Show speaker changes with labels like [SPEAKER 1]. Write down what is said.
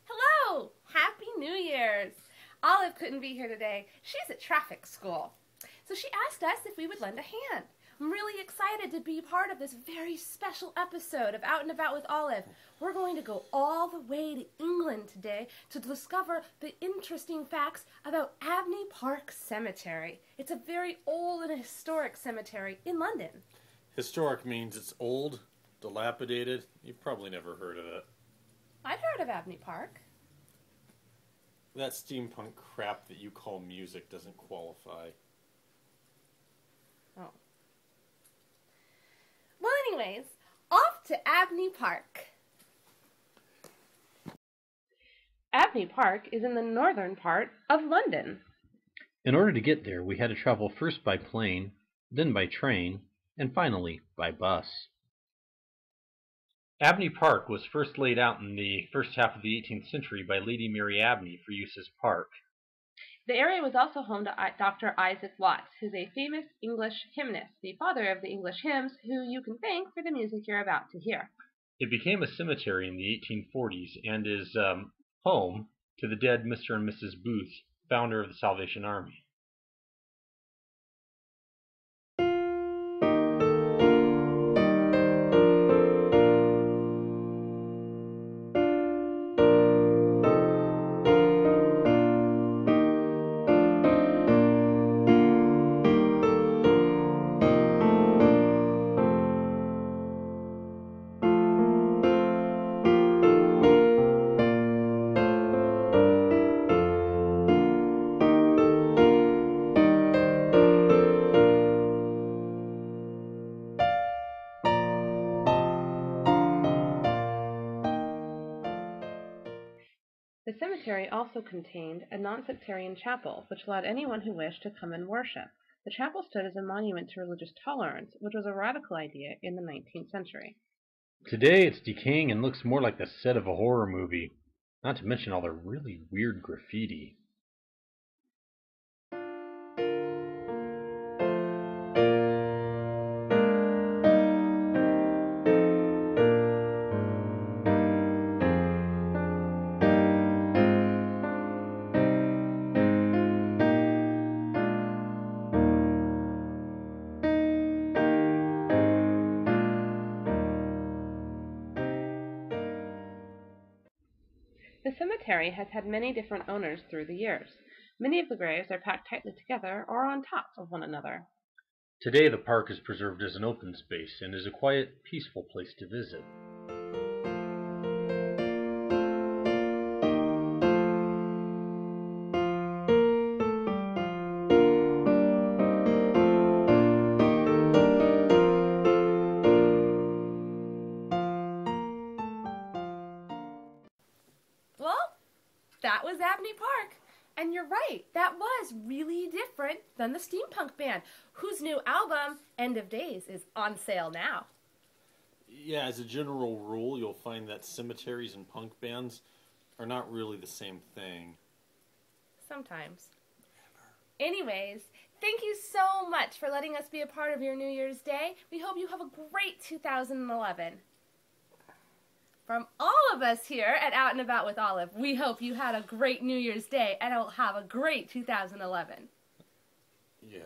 [SPEAKER 1] Hello! Happy New Year's! Olive couldn't be here today. She's at traffic school. So she asked us if we would lend a hand. I'm really excited to be part of this very special episode of Out and About with Olive. We're going to go all the way to England today to discover the interesting facts about Abney Park Cemetery. It's a very old and historic cemetery in London.
[SPEAKER 2] Historic means it's old, dilapidated. You've probably never heard of it.
[SPEAKER 1] I've heard of Abney Park.
[SPEAKER 2] That steampunk crap that you call music doesn't qualify.
[SPEAKER 1] Oh. Well, anyways, off to Abney Park. Abney Park is in the northern part of London.
[SPEAKER 3] In order to get there, we had to travel first by plane, then by train, and finally by bus. Abney Park was first laid out in the first half of the 18th century by Lady Mary Abney for use as a park.
[SPEAKER 1] The area was also home to Dr. Isaac Watts, who's a famous English hymnist, the father of the English hymns, who you can thank for the music you're about to hear.
[SPEAKER 3] It became a cemetery in the 1840s and is home to the dead Mr. and Mrs. Booth, founder of the Salvation Army.
[SPEAKER 1] The cemetery also contained a non-sectarian chapel, which allowed anyone who wished to come and worship. The chapel stood as a monument to religious tolerance, which was a radical idea in the 19th century.
[SPEAKER 3] Today it's decaying and looks more like the set of a horror movie, not to mention all the really weird graffiti.
[SPEAKER 1] The cemetery has had many different owners through the years. Many of the graves are packed tightly together or on top of one another.
[SPEAKER 3] Today the park is preserved as an open space and is a quiet, peaceful place to visit.
[SPEAKER 1] Well, that was Abney Park. And you're right, that was really different than the steampunk band, whose new album, End of Days, is on sale now.
[SPEAKER 2] Yeah, as a general rule, you'll find that cemeteries and punk bands are not really the same thing.
[SPEAKER 1] Sometimes. Anyways, thank you so much for letting us be a part of your New Year's Day. We hope you have a great 2011. From all of us here at Out and About with Olive, we hope you had a great New Year's Day and will have a great 2011.
[SPEAKER 2] Yeah.